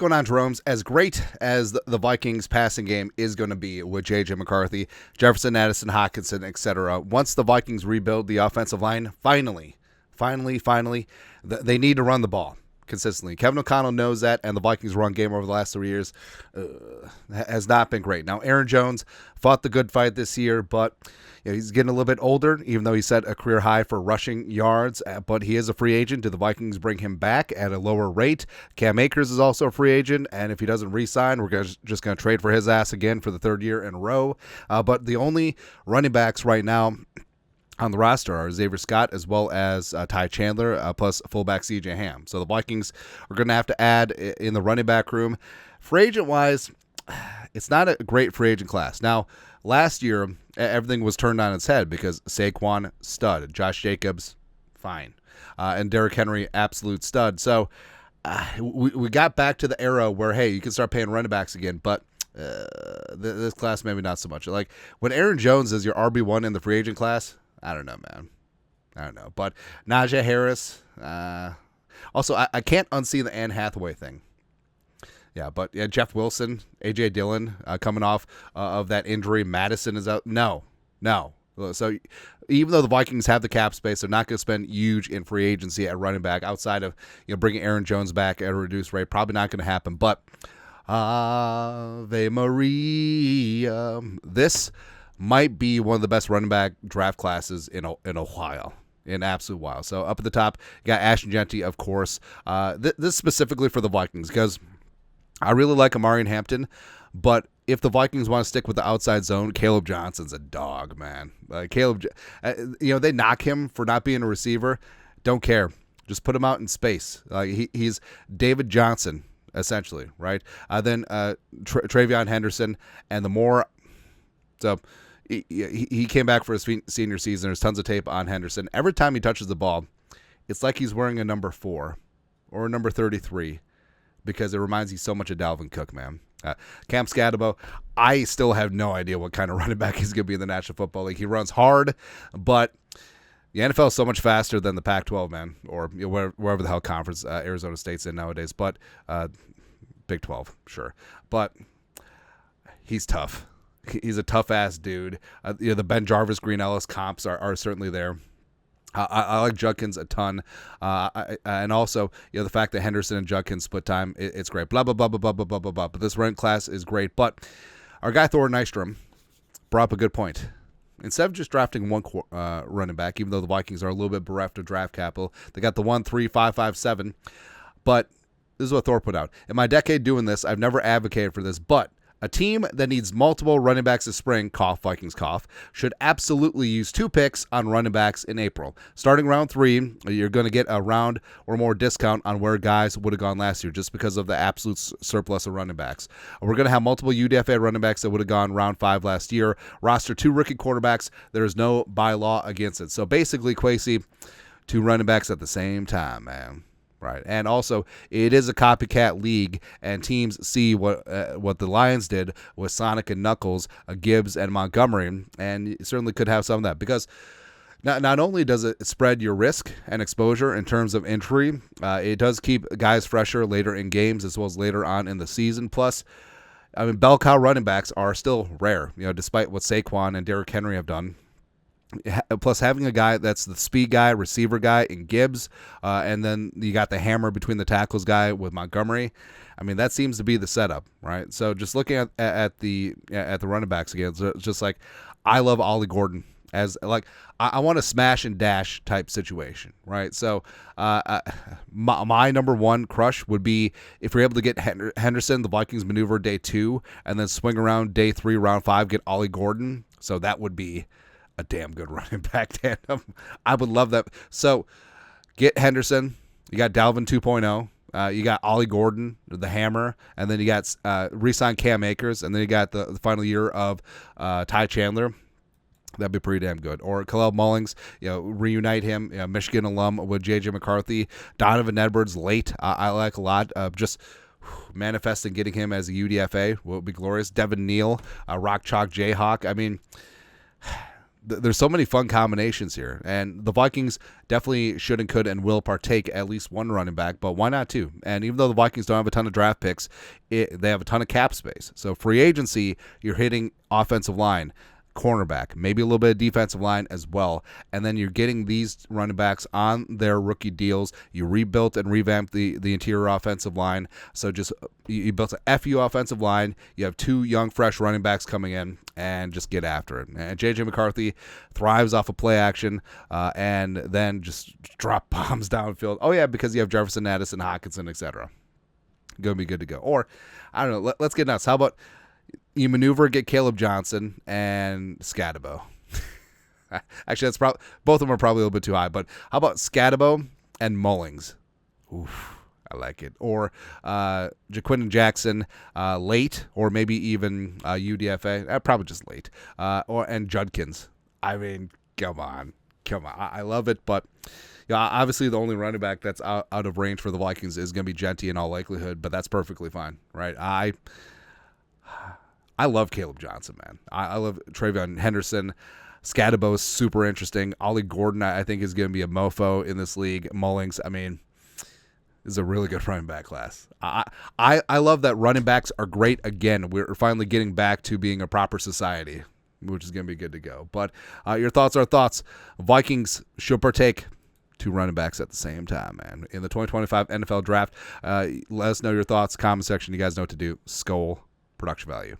going on, Jerome's? As great as the Vikings passing game is going to be with J.J. McCarthy, Jefferson, Addison, Hockenson, etc., once the Vikings rebuild the offensive line, finally, they need to run the ball consistently. Kevin O'Connell knows that, and the Vikings' run game over the last 3 years has not been great. Now, Aaron Jones fought the good fight this year, but he's getting a little bit older, even though he set a career high for rushing yards, but he is a free agent. Do the Vikings bring him back at a lower rate? Cam Akers is also a free agent, and if he doesn't re-sign, we're just going to trade for his ass again for the third year in a row. But the only running backs right now on the roster are Xavier Scott as well as Ty Chandler, plus fullback C.J. Ham. So the Vikings are going to have to add in the running back room. Free agent-wise, it's not a great free agent class. Now, last year, everything was turned on its head because Saquon, stud. Josh Jacobs, fine. And Derrick Henry, absolute stud. So we got back to the era where, hey, you can start paying running backs again, but this class maybe not so much. Like when Aaron Jones is your RB1 in the free agent class, I don't know, man. I don't know. But Najee Harris. Also, I can't unsee the Anne Hathaway thing. Yeah, but Jeff Wilson, A.J. Dillon coming off of that injury. Madison is out. No. So even though the Vikings have the cap space, they're not going to spend huge in free agency at running back outside of bringing Aaron Jones back at a reduced rate. Probably not going to happen. But Ave Maria, this might be one of the best running back draft classes in a while. In absolute while. So up at the top, you got Ashton Genty, of course. This specifically for the Vikings because I really like Amari Hampton, but if the Vikings want to stick with the outside zone, Caleb Johnson's a dog, man. They knock him for not being a receiver. Don't care. Just put him out in space. He's David Johnson, essentially, right? Then Travion Henderson, and the more. So he came back for his senior season. There's tons of tape on Henderson. Every time he touches the ball, it's like he's wearing a number 4 or a number 33. Because it reminds you so much of Dalvin Cook, man. Cam Scatabo, I still have no idea what kind of running back he's going to be in the National Football League. He runs hard, but the NFL is so much faster than the Pac-12, man, or wherever the hell conference Arizona State's in nowadays. But Big 12, sure. But he's tough. He's a tough-ass dude. The Ben Jarvis, Green Ellis comps are certainly there. I like Judkins a ton, and also the fact that Henderson and Judkins split time, it's great. Blah blah blah blah blah blah blah blah. But this run class is great. But our guy Thor Nystrom brought up a good point. Instead of just drafting one running back, even though the Vikings are a little bit bereft of draft capital, they got the 1, 3, 5, 5, 7. But this is what Thor put out. In my decade doing this, I've never advocated for this, but a team that needs multiple running backs this spring, cough, Vikings cough, should absolutely use 2 picks on running backs in April. Starting round 3, you're going to get a round or more discount on where guys would have gone last year just because of the absolute surplus of running backs. We're going to have multiple UDFA running backs that would have gone round 5 last year. Roster 2 rookie quarterbacks. There is no bylaw against it. So basically, Kwesi, 2 running backs at the same time, man. Right, and also it is a copycat league, and teams see what the Lions did with Sonic and Knuckles, Gibbs and Montgomery, and you certainly could have some of that because not only does it spread your risk and exposure in terms of injury, it does keep guys fresher later in games as well as later on in the season. Plus, I mean, bell cow running backs are still rare, despite what Saquon and Derrick Henry have done. Plus, having a guy that's the speed guy, receiver guy in Gibbs, and then you got the hammer between the tackles guy with Montgomery. I mean, that seems to be the setup, right? So just looking at the running backs again, it's just like I love Ollie Gordon as like I want a smash and dash type situation, right? So my number 1 crush would be if you're able to get Henderson, the Vikings maneuver day 2, and then swing around day 3, round 5, get Ollie Gordon. So that would be a damn good running back tandem. I would love that. So get Henderson. You got Dalvin 2.0. You got Ollie Gordon, the hammer, and then you got re-sign Cam Akers, and then you got the final year of Ty Chandler. That'd be pretty damn good. Or Khalil Mullings, reunite him, Michigan alum with J.J. McCarthy. Donovan Edwards late, I like a lot. Just manifesting getting him as a UDFA would be glorious. Devin Neal, Rock Chalk Jayhawk. I mean, there's so many fun combinations here, and the Vikings definitely should and could and will partake at least one running back, but why not two? And even though the Vikings don't have a ton of draft picks, they have a ton of cap space. So free agency, you're hitting offensive line, cornerback, maybe a little bit of defensive line as well, and then you're getting these running backs on their rookie deals. You rebuilt and revamped the interior offensive line, so just you built a FU offensive line. You have two young, fresh running backs coming in, and just get after it. And J.J. McCarthy thrives off of play action, and then just drop bombs downfield. Oh yeah, because you have Jefferson, Addison, Hockenson, etc. Gonna be good to go. Or I don't know. Let's get nuts. How about you maneuver, get Caleb Johnson and Scatabo? Actually, that's probably both of them are probably a little bit too high. But how about Scatabo and Mullings? Oof, I like it. Or Jaquindon Jackson late, or maybe even UDFA. Probably just late. And Judkins. I mean, come on. I love it, but obviously the only running back that's out of range for the Vikings is going to be Genty in all likelihood. But that's perfectly fine, right? I love Caleb Johnson, man. I love Travion Henderson. Scatabo is super interesting. Ollie Gordon, I think, is going to be a mofo in this league. Mullings, I mean, is a really good running back class. I love that running backs are great again. We're finally getting back to being a proper society, which is going to be good to go. But your thoughts are thoughts. Vikings should partake two running backs at the same time, man. In the 2025 NFL Draft, let us know your thoughts. Comment section. You guys know what to do. Skol. Production value.